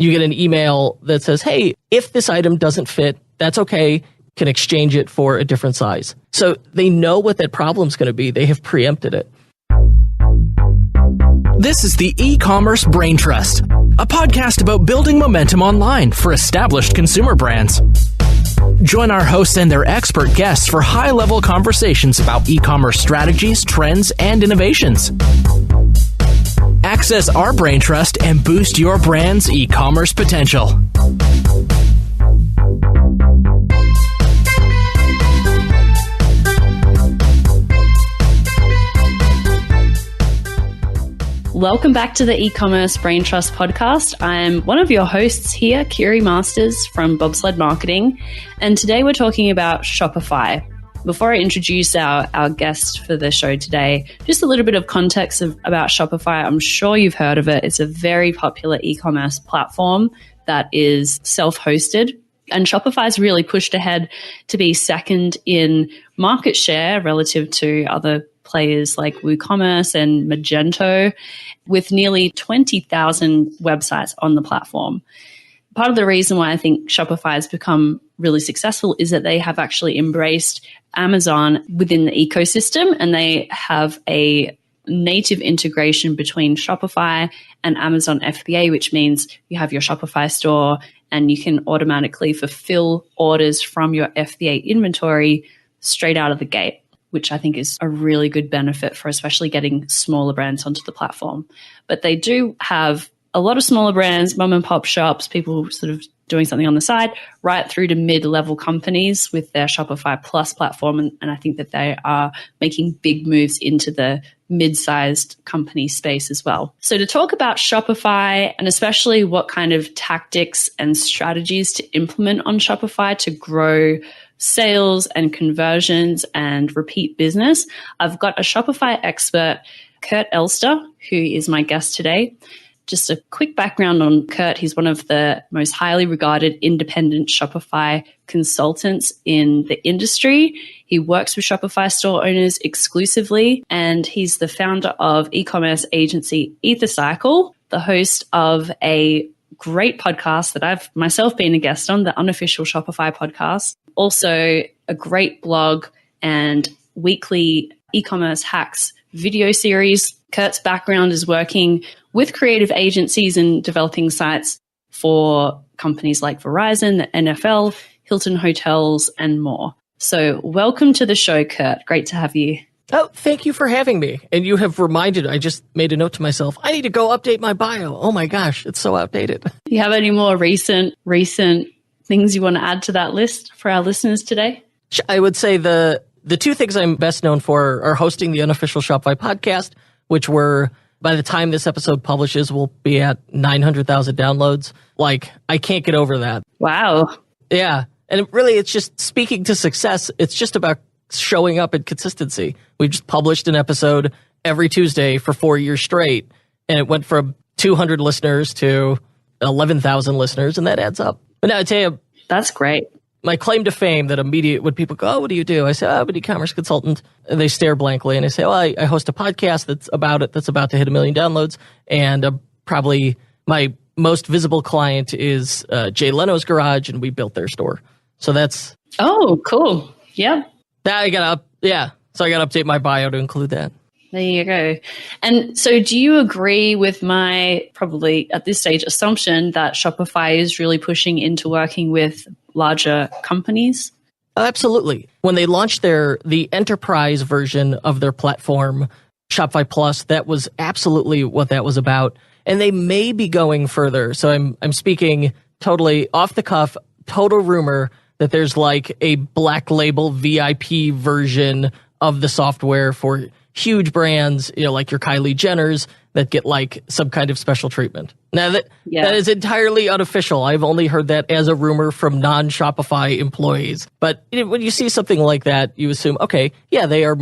you get an email that says, hey, if this item doesn't fit, that's okay. Can exchange it for a different size. So they know what that problem's going to be. They have preempted it. This is the E-commerce Braintrust, a podcast about building momentum online for established consumer brands. Join our hosts and their expert guests for high-level conversations about e-commerce strategies, trends, and innovations. Access our Braintrust and boost your brand's e-commerce potential. Welcome back to the Ecommerce Braintrust podcast. I'm one of your hosts here, Kiri Masters from Bobsled Marketing, and today we're talking about Shopify. Before I introduce our guest for the show today, just a little bit of context about Shopify. I'm sure you've heard of it. It's a very popular e-commerce platform that is self-hosted, and Shopify's really pushed ahead to be second in market share relative to other players like WooCommerce and Magento, with nearly 20,000 websites on the platform. Part of the reason why I think Shopify has become really successful is that they have actually embraced Amazon within the ecosystem, and they have a native integration between Shopify and Amazon FBA, which means you have your Shopify store and you can automatically fulfill orders from your FBA inventory straight out of the gate, which I think is a really good benefit for especially getting smaller brands onto the platform. But they do have a lot of smaller brands, mom and pop shops, people sort of doing something on the side, right through to mid-level companies with their Shopify Plus platform. And I think that they are making big moves into the mid-sized company space as well. So to talk about Shopify and especially what kind of tactics and strategies to implement on Shopify to grow sales and conversions and repeat business, I've got a Shopify expert, Kurt Elster, who is my guest today. Just a quick background on Kurt. He's one of the most highly regarded independent Shopify consultants in the industry. He works with Shopify store owners exclusively, and he's the founder of e-commerce agency EtherCycle, the host of a great podcast that I've myself been a guest on, the Unofficial Shopify podcast. Also a great blog and weekly e-commerce hacks video series. Kurt's background is working with creative agencies and developing sites for companies like Verizon, the NFL, Hilton Hotels, and more. So welcome to the show, Kurt. Great to have you. Oh, thank you for having me. And you have reminded, I just made a note to myself, I need to go update my bio. Oh my gosh, it's so outdated. Do you have any more recent things you want to add to that list for our listeners today? I would say the two things I'm best known for are hosting the Unofficial Shopify podcast, which by the time this episode publishes, will be at 900,000 downloads. Like, I can't get over that. Wow. Yeah. And it's just speaking to success. It's just about showing up and consistency. We just published an episode every Tuesday for 4 years straight, and it went from 200 listeners to 11,000 listeners, and that adds up. But now I tell you, that's great. My claim to fame that when people go, oh, what do you do? I say, oh, I'm an e-commerce consultant. And they stare blankly, and I say, well, I host a podcast that's about to hit 1 million downloads. And probably my most visible client is Jay Leno's Garage, and we built their store. So that's... Oh, cool. Yeah. So I got to update my bio to include that. There you go. And so do you agree with my, probably at this stage, assumption that Shopify is really pushing into working with larger companies? Absolutely. When they launched the enterprise version of their platform, Shopify Plus, that was absolutely what that was about. And they may be going further. So I'm speaking totally off the cuff, total rumor that there's like a black label VIP version of the software for huge brands, like your Kylie Jenners, that get like some kind of special treatment. Now that is entirely unofficial. I've only heard that as a rumor from non-Shopify employees. But when you see something like that, you assume, okay, yeah, they are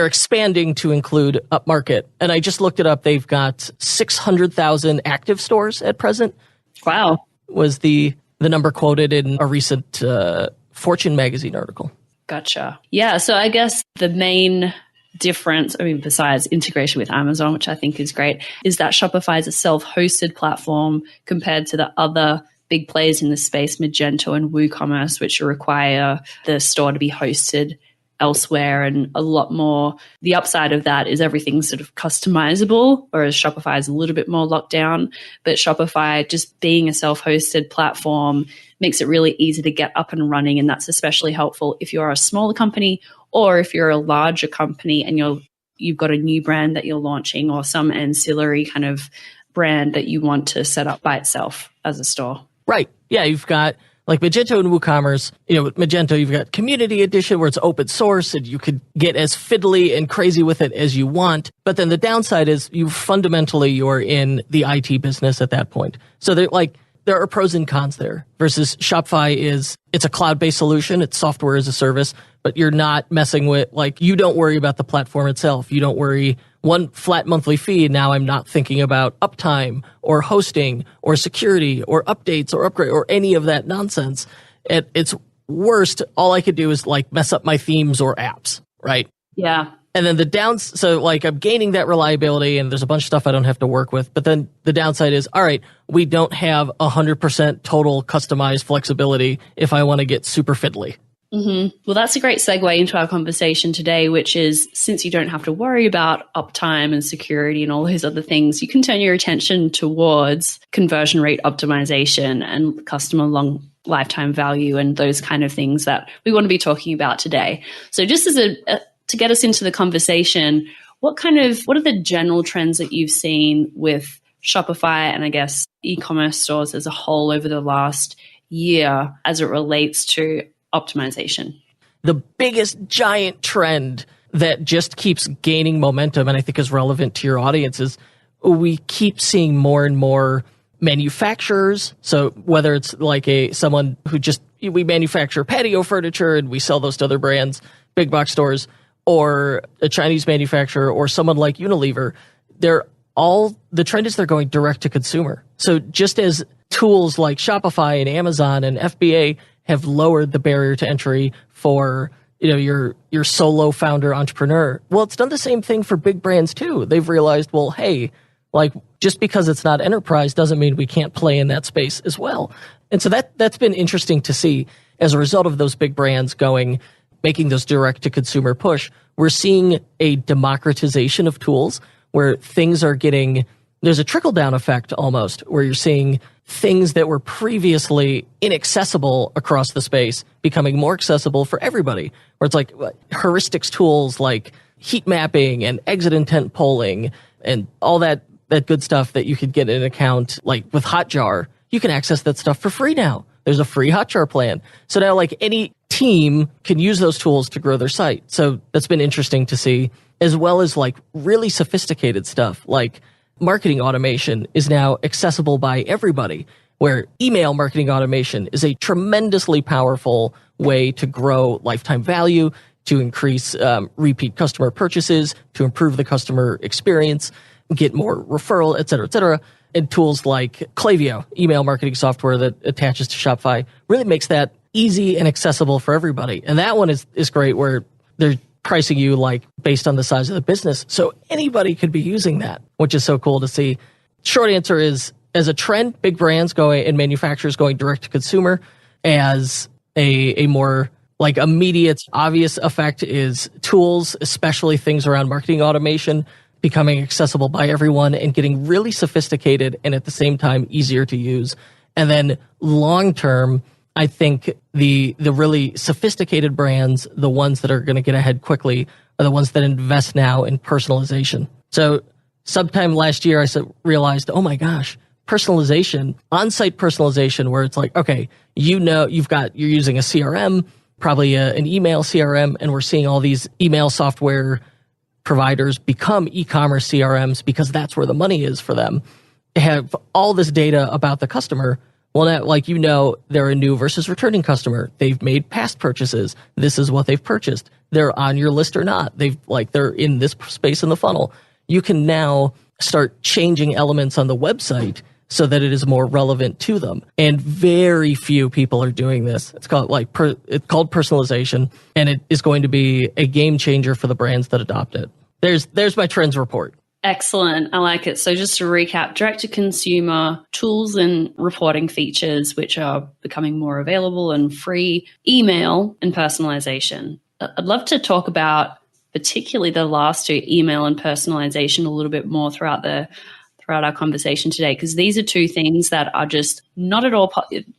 expanding to include upmarket. And I just looked it up. They've got 600,000 active stores at present. Wow. Was the number quoted in a recent Fortune magazine article. Gotcha. Yeah. So I guess the main difference, besides integration with Amazon, which I think is great, is that Shopify is a self-hosted platform compared to the other big players in the space, Magento and WooCommerce, which require the store to be hosted elsewhere and a lot more. The upside of that is everything's sort of customizable, whereas Shopify is a little bit more locked down. But Shopify, just being a self-hosted platform, makes it really easy to get up and running. And that's especially helpful if you're a smaller company or if you're a larger company and you've got a new brand that you're launching or some ancillary kind of brand that you want to set up by itself as a store. Right. Yeah, you've got like Magento and WooCommerce. With Magento, you've got Community Edition where it's open source and you could get as fiddly and crazy with it as you want. But then the downside is you're in the IT business at that point. So there are pros and cons there versus Shopify it's a cloud-based solution. It's software as a service, but you're not messing with, you don't worry about the platform itself. You don't worry one flat monthly fee. Now I'm not thinking about uptime or hosting or security or updates or upgrade or any of that nonsense. At its worst, all I could do is mess up my themes or apps, right? Yeah. And then so I'm gaining that reliability and there's a bunch of stuff I don't have to work with. But then the downside is, all right, we don't have 100% total customized flexibility if I want to get super fiddly. Mm-hmm. Well, that's a great segue into our conversation today, which is since you don't have to worry about uptime and security and all those other things, you can turn your attention towards conversion rate optimization and customer long lifetime value and those kind of things that we want to be talking about today. So just as to get us into the conversation, what are the general trends that you've seen with Shopify and I guess e-commerce stores as a whole over the last year as it relates to optimization? The biggest giant trend that just keeps gaining momentum and I think is relevant to your audience is we keep seeing more and more manufacturers. So whether it's someone who we manufacture patio furniture and we sell those to other brands, big box stores, or a Chinese manufacturer or someone like Unilever, the trend is they're going direct to consumer. So just as tools like Shopify and Amazon and FBA have lowered the barrier to entry for your solo founder entrepreneur, well, it's done the same thing for big brands too. They've realized, well, hey, just because it's not enterprise doesn't mean we can't play in that space as well. And so that's been interesting to see as a result of those big brands making those direct to consumer push. We're seeing a democratization of tools where there's a trickle down effect almost, where you're seeing things that were previously inaccessible across the space becoming more accessible for everybody. Where it's heuristics tools like heat mapping and exit intent polling and all that good stuff that you could get in an account, with Hotjar. You can access that stuff for free now. There's a free Hotjar plan. So now any team can use those tools to grow their site. So that's been interesting to see, as well as really sophisticated stuff like marketing automation is now accessible by everybody, where email marketing automation is a tremendously powerful way to grow lifetime value, to increase repeat customer purchases, to improve the customer experience, get more referral, et cetera, et cetera. And tools like Klaviyo, email marketing software that attaches to Shopify, really makes that easy and accessible for everybody. And that one is great, where they're pricing you based on the size of the business. So anybody could be using that, which is so cool to see. Short answer is, as a trend, big brands and manufacturers going direct to consumer. As a more immediate, obvious effect is tools, especially things around marketing automation, becoming accessible by everyone and getting really sophisticated and at the same time easier to use. And then long term, I think the really sophisticated brands, the ones that are going to get ahead quickly, are the ones that invest now in personalization. So sometime last year, I realized, oh my gosh, personalization, on-site personalization, where it's okay, you're using a CRM, probably an email CRM, and we're seeing all these email software providers become e-commerce CRMs because that's where the money is for them. They have all this data about the customer. Well, now, they're a new versus returning customer. They've made past purchases. This is what they've purchased. They're on your list or not. They're in this space in the funnel. You can now start changing elements on the website so that it is more relevant to them. And very few people are doing this. It's called personalization, and it is going to be a game changer for the brands that adopt it. There's my trends report. Excellent. I like it. So just to recap, direct-to-consumer tools and reporting features, which are becoming more available and free, email and personalization. I'd love to talk about particularly the last two, email and personalization, a little bit more throughout our conversation today, because these are two things that are just not at all,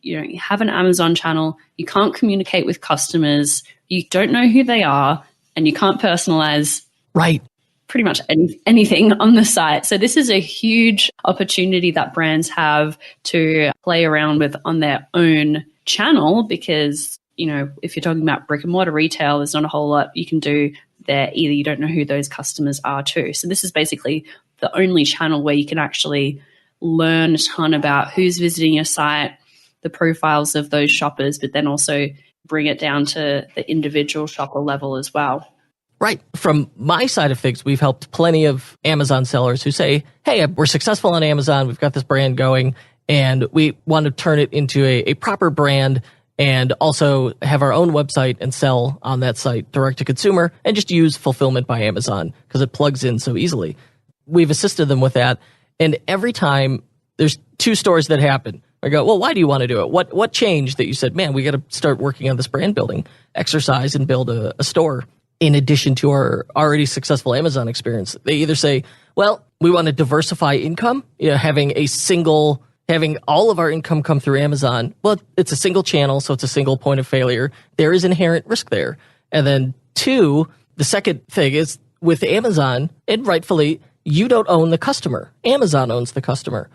you have an Amazon channel, you can't communicate with customers, you don't know who they are, and you can't personalize right pretty much anything on the site. So this is a huge opportunity that brands have to play around with on their own channel, because, if you're talking about brick and mortar retail, there's not a whole lot you can do there either. You don't know who those customers are too. So this is basically the only channel where you can actually learn a ton about who's visiting your site, the profiles of those shoppers, but then also bring it down to the individual shopper level as well. Right. From my side of things, we've helped plenty of Amazon sellers who say, hey, we're successful on Amazon. We've got this brand going and we want to turn it into a proper brand and also have our own website and sell on that site direct to consumer and just use fulfillment by Amazon because it plugs in so easily. We've assisted them with that. And every time there's two stores that happen, I go, well, why do you want to do it? What changed that you said, man, we got to start working on this brand building exercise and build a store? In addition to our already successful Amazon experience, they either say, well, we want to diversify income, having all of our income come through Amazon. Well, it's a single channel, so it's a single point of failure. There is inherent risk there. And then two, the second thing is with Amazon, and rightfully, you don't own the customer. Amazon owns the customer.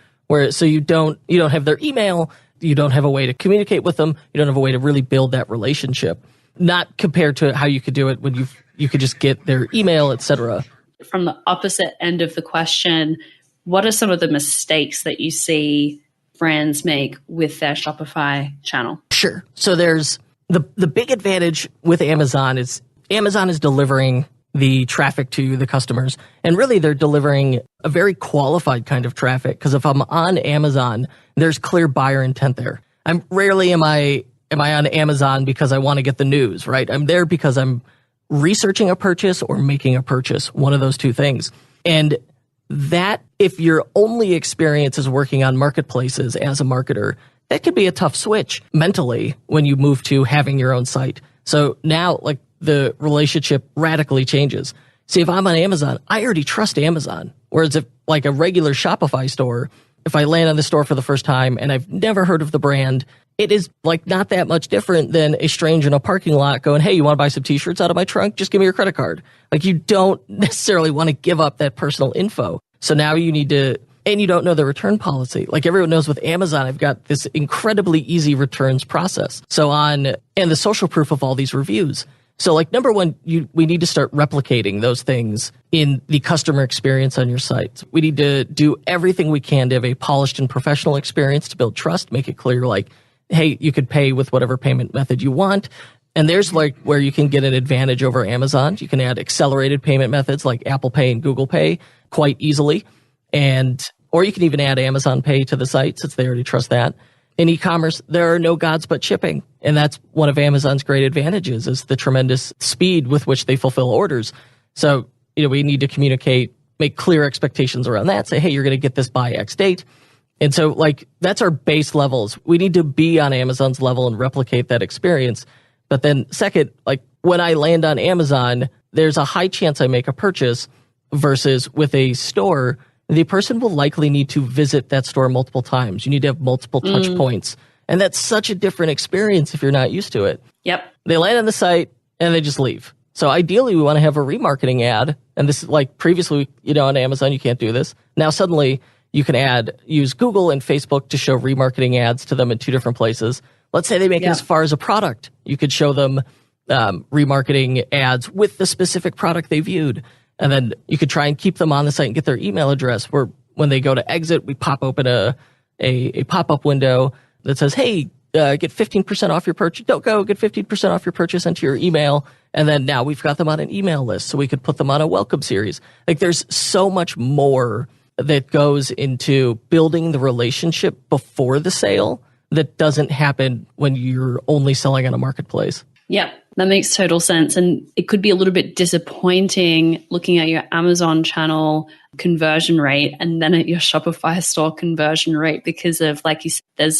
So you don't have their email, you don't have a way to communicate with them, you don't have a way to really build that relationship. Not compared to how you could do it when you could just get their email, etc. From the opposite end of the question, what are some of the mistakes that you see brands make with their Shopify channel? Sure. So there's the big advantage with Amazon is delivering the traffic to the customers, and really they're delivering a very qualified kind of traffic, because if I'm on Amazon, there's clear buyer intent there. Rarely am I on Amazon because I want to get the news, right? I'm there because I'm researching a purchase or making a purchase, one of those two things. And that, if your only experience is working on marketplaces as a marketer, that could be a tough switch mentally when you move to having your own site. So now, the relationship radically changes. See, if I'm on Amazon, I already trust Amazon. Whereas if, a regular Shopify store, if I land on the store for the first time and I've never heard of the brand, it is not that much different than a stranger in a parking lot going, hey, you want to buy some t-shirts out of my trunk? Just give me your credit card. You don't necessarily want to give up that personal info. So now you need to, and you don't know the return policy. Everyone knows with Amazon, I've got this incredibly easy returns process. And the social proof of all these reviews. So number one, we need to start replicating those things in the customer experience on your site. We need to do everything we can to have a polished and professional experience to build trust, make it clear, hey, you could pay with whatever payment method you want. And there's where you can get an advantage over Amazon. You can add accelerated payment methods like Apple Pay and Google Pay quite easily. Or you can even add Amazon Pay to the site since they already trust that. In e-commerce, there are no gods but shipping. And that's one of Amazon's great advantages, is the tremendous speed with which they fulfill orders. So, we need to communicate, make clear expectations around that. Say, hey, you're going to get this by X date. And so that's our base levels. We need to be on Amazon's level and replicate that experience. But then second, when I land on Amazon, there's a high chance I make a purchase versus with a store, the person will likely need to visit that store multiple times. You need to have multiple touch points. And that's such a different experience if you're not used to it. Yep. They land on the site and they just leave. So ideally we want to have a remarketing ad. And this is previously, on Amazon, you can't do this. Now suddenly you can use Google and Facebook to show remarketing ads to them in two different places. Let's say they make it as far as a product. You could show them remarketing ads with the specific product they viewed. And then you could try and keep them on the site and get their email address, where when they go to exit, we pop open a pop-up window that says, hey, get 15% off your purchase. Don't go, get 15% off your purchase into your email. And then now we've got them on an email list, so we could put them on a welcome series. There's so much more that goes into building the relationship before the sale that doesn't happen when you're only selling on a marketplace. Yeah, that makes total sense. And it could be a little bit disappointing looking at your Amazon channel conversion rate and then at your Shopify store conversion rate because of, like you said,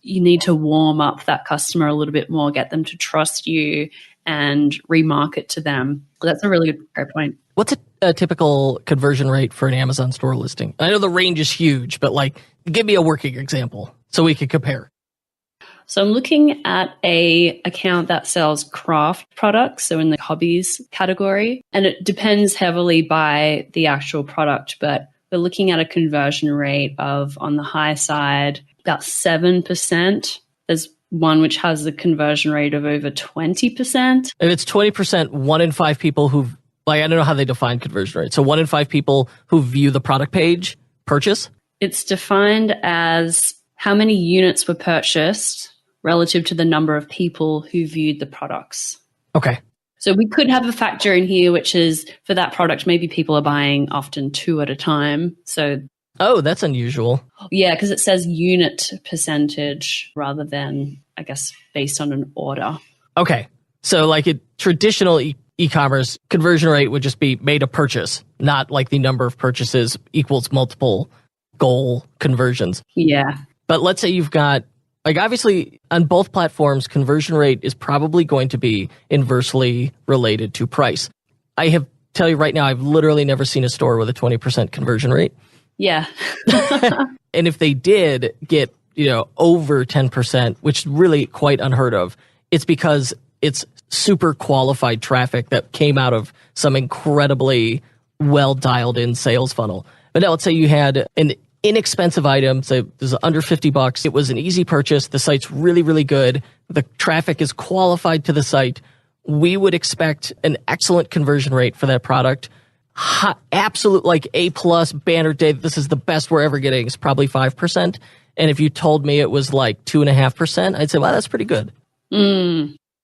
you need to warm up that customer a little bit more, get them to trust you and remarket to them. That's a really great point. What's a typical conversion rate for an Amazon store listing? I know the range is huge, but like, give me a working example so we can compare. So I'm looking at a account that sells craft products, so in the hobbies category, and it depends heavily by the actual product, but we're looking at a conversion rate of, on the high side, about 7%. There's one which has a conversion rate of over 20%. If it's 20%, 1 in 5 people who, like, I don't know how they define conversion rate. So 1 in 5 people who view the product page purchase? It's defined as how many units were purchased relative to the number of people who viewed the products. Okay. So we could have a factor in here, which is for that product, maybe people are buying often 2 at a time. So, oh, that's unusual. Yeah, because it says unit percentage rather than, I guess, based on an order. Okay. So like a traditional e-commerce conversion rate would just be made a purchase, not like the number of purchases equals multiple goal conversions. Yeah. But let's say you've got, like, obviously on both platforms, conversion rate is probably going to be inversely related to price. Tell you right now, I've literally never seen a store with a 20% conversion rate. Yeah. And if they did get, over 10%, which is really quite unheard of, it's because it's super qualified traffic that came out of some incredibly well dialed in sales funnel. But now let's say you had an inexpensive item, say this is under $50. It was an easy purchase. The site's really, really good. The traffic is qualified to the site. We would expect an excellent conversion rate for that product. Absolute, like A+ banner day. This is the best we're ever getting. It's probably 5%. And if you told me it was like 2.5%, I'd say, wow, that's pretty good.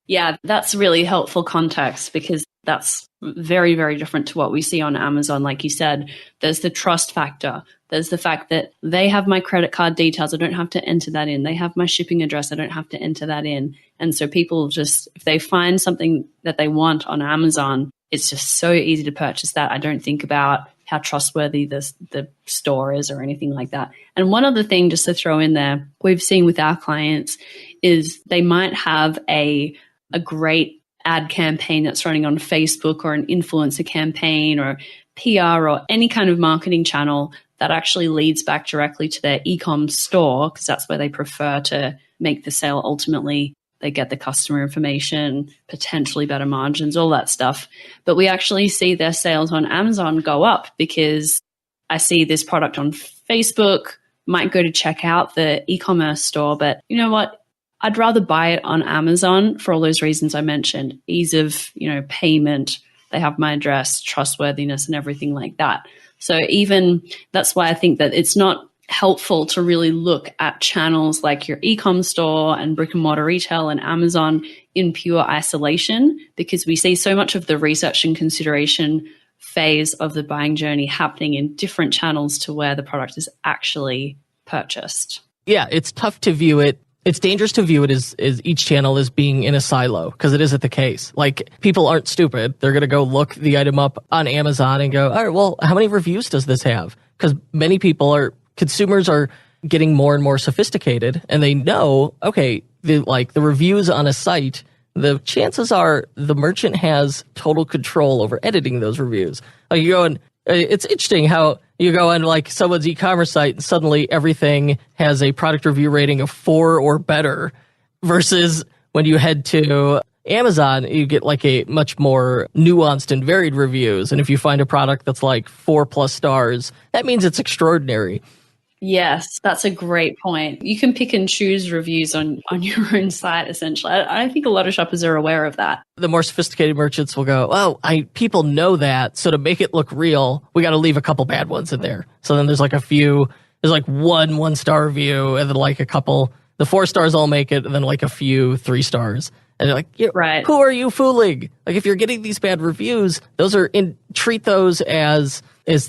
Yeah, that's really helpful context because that's very, very different to what we see on Amazon. Like you said, there's the trust factor. There's the fact that they have my credit card details. I don't have to enter that in. They have my shipping address. I don't have to enter that in. And so people just, if they find something that they want on Amazon, it's just so easy to purchase that. I don't think about how trustworthy the store is or anything like that. And one other thing just to throw in there, we've seen with our clients is they might have a great ad campaign that's running on Facebook or an influencer campaign or PR or any kind of marketing channel that actually leads back directly to their e-com store because that's where they prefer to make the sale ultimately. They get the customer information, potentially better margins, all that stuff. But we actually see their sales on Amazon go up because I see this product on Facebook, might go to check out the e-commerce store, but you know what? I'd rather buy it on Amazon for all those reasons I mentioned. Ease of, payment, they have my address, trustworthiness, and everything like that. So even that's why I think that it's not helpful to really look at channels like your e-com store and brick and mortar retail and Amazon in pure isolation because we see so much of the research and consideration phase of the buying journey happening in different channels to where the product is actually purchased. Yeah, it's tough to view it. It's dangerous to view it as each channel as being in a silo because it isn't the case. Like, people aren't stupid. They're going to go look the item up on Amazon and go, all right, well, how many reviews does this have? Because consumers are getting more and more sophisticated and they know, okay, the reviews on a site, the chances are the merchant has total control over editing those reviews. Like you go and it's interesting how you go on like someone's e-commerce site and suddenly everything has a product review rating of 4 or better versus when you head to Amazon, you get like a much more nuanced and varied reviews. And if you find a product that's like 4+ stars, that means it's extraordinary. Yes, that's a great point. You can pick and choose reviews on your own site, essentially. I think a lot of shoppers are aware of that. The more sophisticated merchants will go, oh, people know that, so to make it look real, we got to leave a couple bad ones in there. So then there's like one 1-star review, and then like a couple, the 4 stars all make it, and then like a few 3 stars. And they're like, Right. who are you fooling? Like, if you're getting these bad reviews, treat those as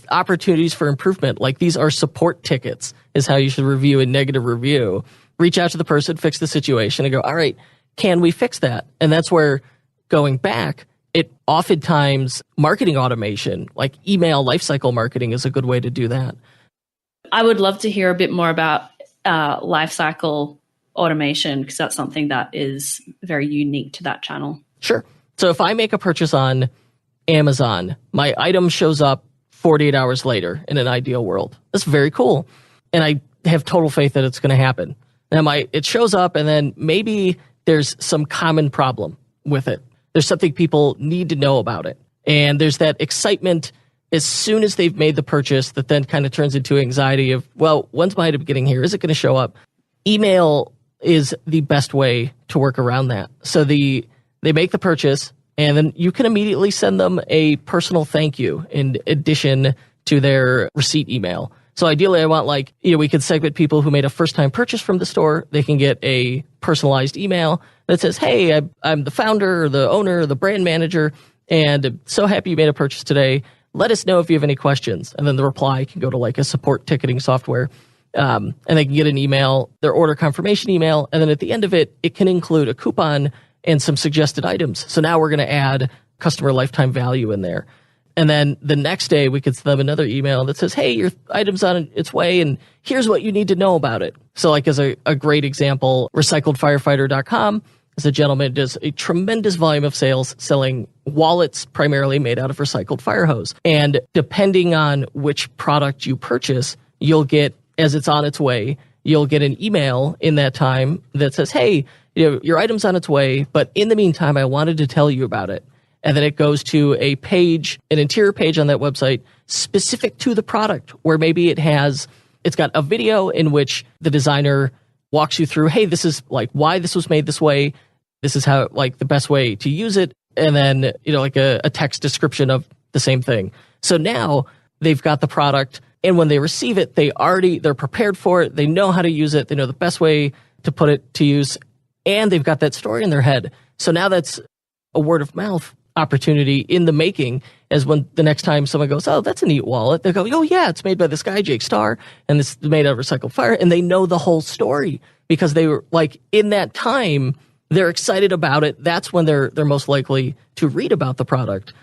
opportunities for improvement. Like, these are support tickets is how you should review a negative review. Reach out to the person, fix the situation, and go, all right, can we fix that? And that's where, going back, it oftentimes marketing automation, like email lifecycle marketing, is a good way to do that. I would love to hear a bit more about lifecycle automation, because that's something that is very unique to that channel. Sure. So if I make a purchase on Amazon, my item shows up 48 hours later in an ideal world. That's very cool. And I have total faith that it's going to happen. Now it shows up, and then maybe there's some common problem with it. There's something people need to know about it. And there's that excitement as soon as they've made the purchase that then kind of turns into anxiety of, well, when's my item getting here? Is it going to show up? Email is the best way to work around that. So they make the purchase, and then you can immediately send them a personal thank you in addition to their receipt email. So ideally, I want we could segment people who made a first-time purchase from the store. They can get a personalized email that says, hey, I'm the founder or the owner or the brand manager, and I'm so happy you made a purchase today. Let us know if you have any questions. And then the reply can go to a support ticketing software. And they can get an email, their order confirmation email. And then at the end of it, it can include a coupon and some suggested items. So now we're going to add customer lifetime value in there. And then the next day, we could send them another email that says, hey, your item's on its way, and here's what you need to know about it. So as a great example, recycledfirefighter.com is a gentleman who does a tremendous volume of sales selling wallets primarily made out of recycled fire hose. And depending on which product you purchase, you'll get, as it's on its way, you'll get an email in that time that says, hey, your item's on its way, but in the meantime, I wanted to tell you about it. And then it goes to a page, an interior page on that website specific to the product, where maybe it's got a video in which the designer walks you through, hey, this is why this was made this way. This is how the best way to use it. And then, a text description of the same thing. So now they've got the product, and when they receive it, they're prepared for it. They know how to use it. They know the best way to put it to use, and they've got that story in their head. So now that's a word of mouth opportunity in the making, as when the next time someone goes, oh, that's a neat wallet, they go, oh yeah, it's made by this guy, Jake Starr, and this is made out of recycled fire, and they know the whole story because they were in that time, they're excited about it. That's when they're most likely to read about the product.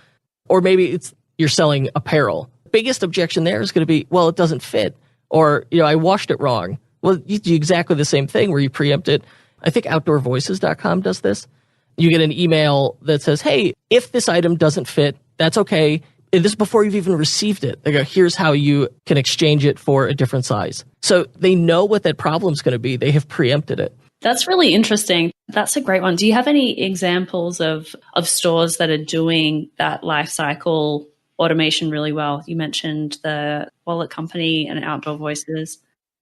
Or maybe you're selling apparel. Biggest objection there is going to be, well, it doesn't fit, or I washed it wrong. Well, you do exactly the same thing where you preempt it. I think outdoorvoices.com does this. You get an email that says, hey, if this item doesn't fit, that's okay. And this is before you've even received it. They go, here's how you can exchange it for a different size. So they know what that problem's going to be. They have preempted it. That's really interesting. That's a great one. Do you have any examples of stores that are doing that life cycle automation really well? You mentioned the Wallet Company and Outdoor Voices.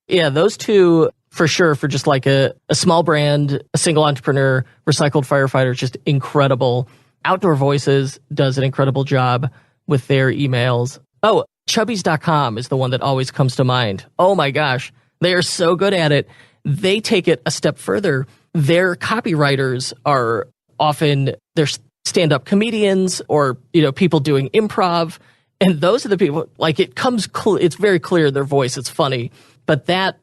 Yeah, those two for sure, for just a small brand, a single entrepreneur, recycled firefighter, just incredible. Outdoor Voices does an incredible job with their emails. Oh, Chubbies.com is the one that always comes to mind. Oh my gosh, they are so good at it. They take it a step further. Their copywriters are often, they're stand-up comedians or, people doing improv. And those are the people, it's very clear their voice, it's funny. But that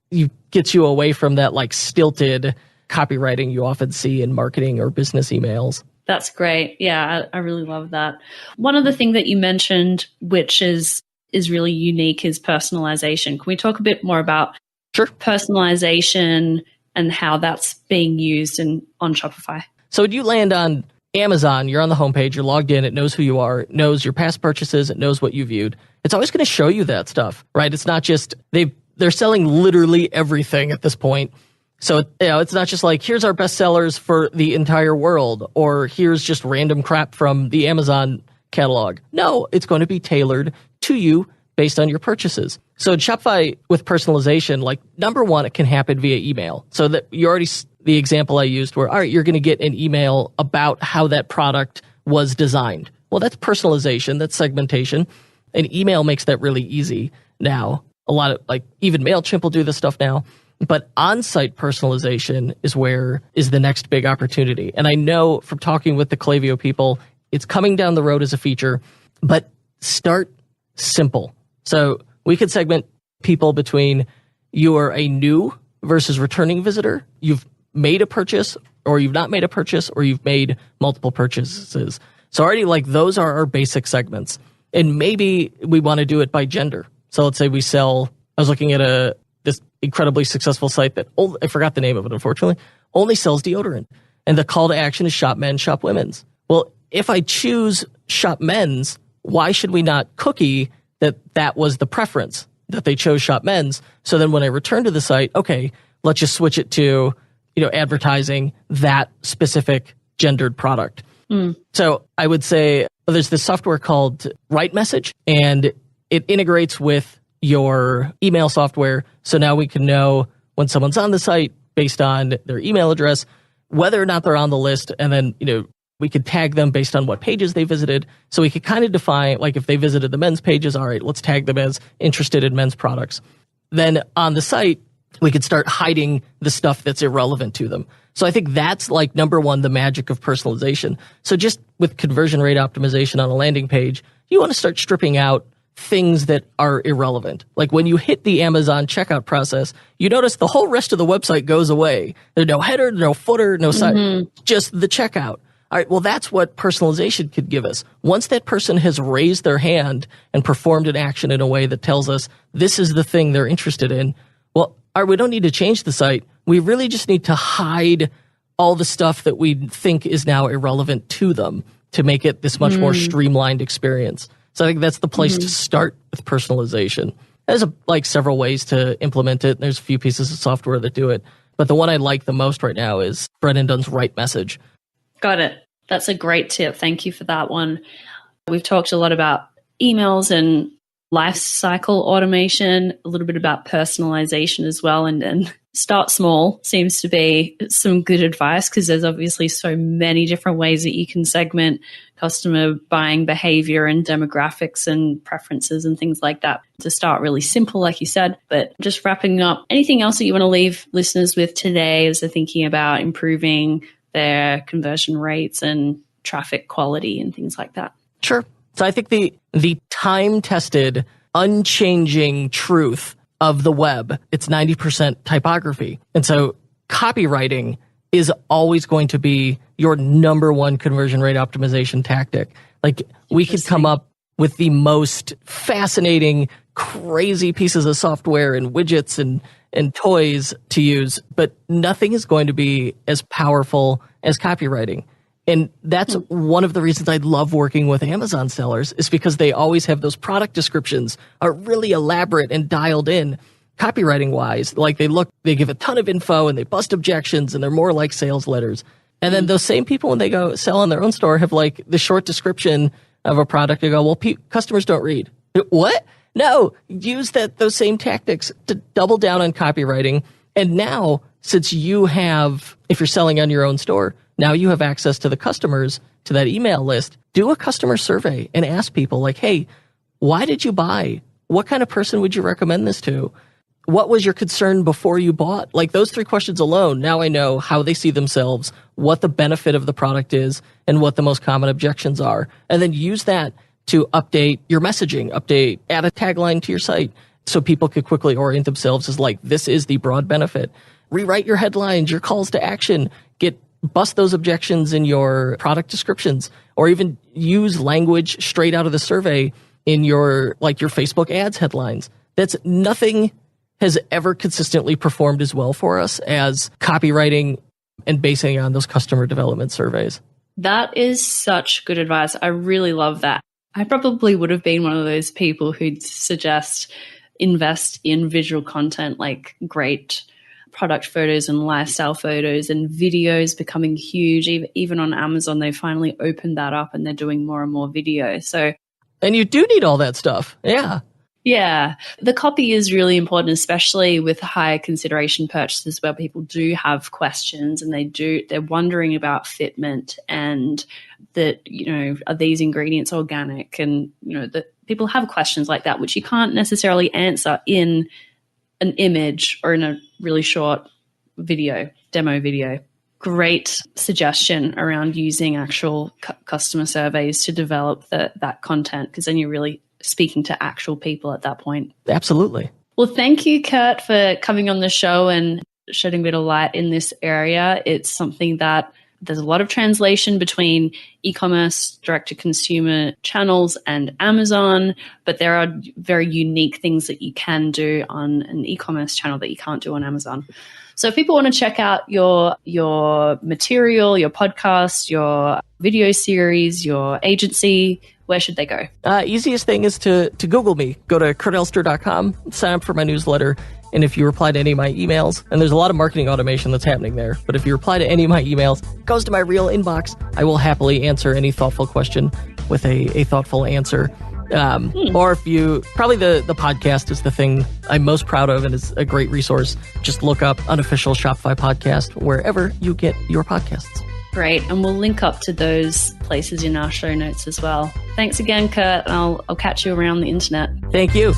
gets you away from that stilted copywriting you often see in marketing or business emails. That's great. Yeah, I really love that. One other thing that you mentioned, which is really unique, is personalization. Can we talk a bit more about personalization and how that's being used on Shopify? So when you land on Amazon, you're on the homepage, you're logged in, it knows who you are, it knows your past purchases, it knows what you viewed. It's always going to show you that stuff, right? It's not just they're selling literally everything at this point. So, it's not just here's our best sellers for the entire world, or here's just random crap from the Amazon catalog. No, it's going to be tailored to you based on your purchases. So in Shopify with personalization, number one, it can happen via email. So that the example I used where, all right, you're going to get an email about how that product was designed. Well, that's personalization, that's segmentation. And email makes that really easy now. A lot of even MailChimp will do this stuff now. But on-site personalization is the next big opportunity. And I know from talking with the Klaviyo people, it's coming down the road as a feature, but start simple. So we could segment people between you're a new versus returning visitor, you've made a purchase, or you've not made a purchase, or you've made multiple purchases. So already those are our basic segments. And maybe we want to do it by gender. So let's say I was looking at this incredibly successful site that, I forgot the name of it, unfortunately, only sells deodorant. And the call to action is shop men, shop women's. Well, if I choose shop men's, why should we not cookie that was the preference, that they chose shop men's? So then when I return to the site, okay, let's just switch it to, advertising that specific gendered product. So I would say there's this software called WriteMessage, and it integrates with your email software. So now we can know when someone's on the site based on their email address, whether or not they're on the list. And then, we could tag them based on what pages they visited. So we could kind of define, if they visited the men's pages, all right, let's tag them as interested in men's products. Then on the site, we could start hiding the stuff that's irrelevant to them. So I think that's number one, the magic of personalization. So just with conversion rate optimization on a landing page, you want to start stripping out things that are irrelevant. Like when you hit the Amazon checkout process, you notice the whole rest of the website goes away. There's no header, no footer, no site, just the checkout. All right, well, that's what personalization could give us. Once that person has raised their hand and performed an action in a way that tells us this is the thing they're interested in, well, all right, we don't need to change the site. We really just need to hide all the stuff that we think is now irrelevant to them to make it this much more streamlined experience. So I think that's the place to start with personalization. There's several ways to implement it. There's a few pieces of software that do it. But the one I like the most right now is Brennan Dunn's WriteMessage. Got it. That's a great tip. Thank you for that one. We've talked a lot about emails and life cycle automation, a little bit about personalization as well. And start small seems to be some good advice because there's obviously so many different ways that you can segment customer buying behavior and demographics and preferences and things like that. To start really simple, like you said, but just wrapping up, anything else that you want to leave listeners with today as they're thinking about improving their conversion rates and traffic quality and things like that? Sure. So I think the time-tested, unchanging truth of the web, it's 90% typography. And so copywriting is always going to be your number one conversion rate optimization tactic. We could come up with the most fascinating, crazy pieces of software and widgets and toys to use, but nothing is going to be as powerful as copywriting. And that's one of the reasons I love working with Amazon sellers is because they always have those product descriptions are really elaborate and dialed in copywriting wise. They give a ton of info and they bust objections and they're more like sales letters. And then those same people, when they go sell on their own store, have the short description of a product. They go, well, customers don't read. What? No, use those same tactics to double down on copywriting. And now, since if you're selling on your own store, now you have access to the customers, to that email list. Do a customer survey and ask people hey, why did you buy? What kind of person would you recommend this to? What was your concern before you bought? Those 3 questions alone, now I know how they see themselves, what the benefit of the product is, and what the most common objections are. And then use that to update your messaging, add a tagline to your site so people could quickly orient themselves as this is the broad benefit. Rewrite your headlines, your calls to action, bust those objections in your product descriptions, or even use language straight out of the survey in your Facebook ads headlines. Nothing has ever consistently performed as well for us as copywriting and basing on those customer development surveys. That is such good advice. I really love that. I probably would have been one of those people who'd suggest invest in visual content, like great product photos and lifestyle photos and videos becoming huge. Even on Amazon, they finally opened that up and they're doing more and more video. And you do need all that stuff. Yeah. Yeah. The copy is really important, especially with higher consideration purchases where people do have questions and they're wondering about fitment and that, are these ingredients organic? And, that people have questions like that, which you can't necessarily answer in an image or in a really short demo video. Great suggestion around using actual customer surveys to develop that content, because then you're really speaking to actual people at that point. Absolutely. Well, thank you, Kurt, for coming on the show and shedding a bit of light in this area. It's something that there's a lot of translation between e-commerce, direct-to-consumer channels and Amazon, but there are very unique things that you can do on an e-commerce channel that you can't do on Amazon. So if people want to check out your material, your podcast, your video series, your agency, where should they go? Easiest thing is to Google me. Go to kurtelster.com, sign up for my newsletter. And if you reply to any of my emails, and there's a lot of marketing automation that's happening there, but if you reply to any of my emails, it goes to my real inbox. I will happily answer any thoughtful question with a thoughtful answer. Or if you, probably the podcast is the thing I'm most proud of and is a great resource. Just look up Unofficial Shopify Podcast wherever you get your podcasts. Great. And we'll link up to those places in our show notes as well. Thanks again, Kurt. I'll catch you around the internet. Thank you.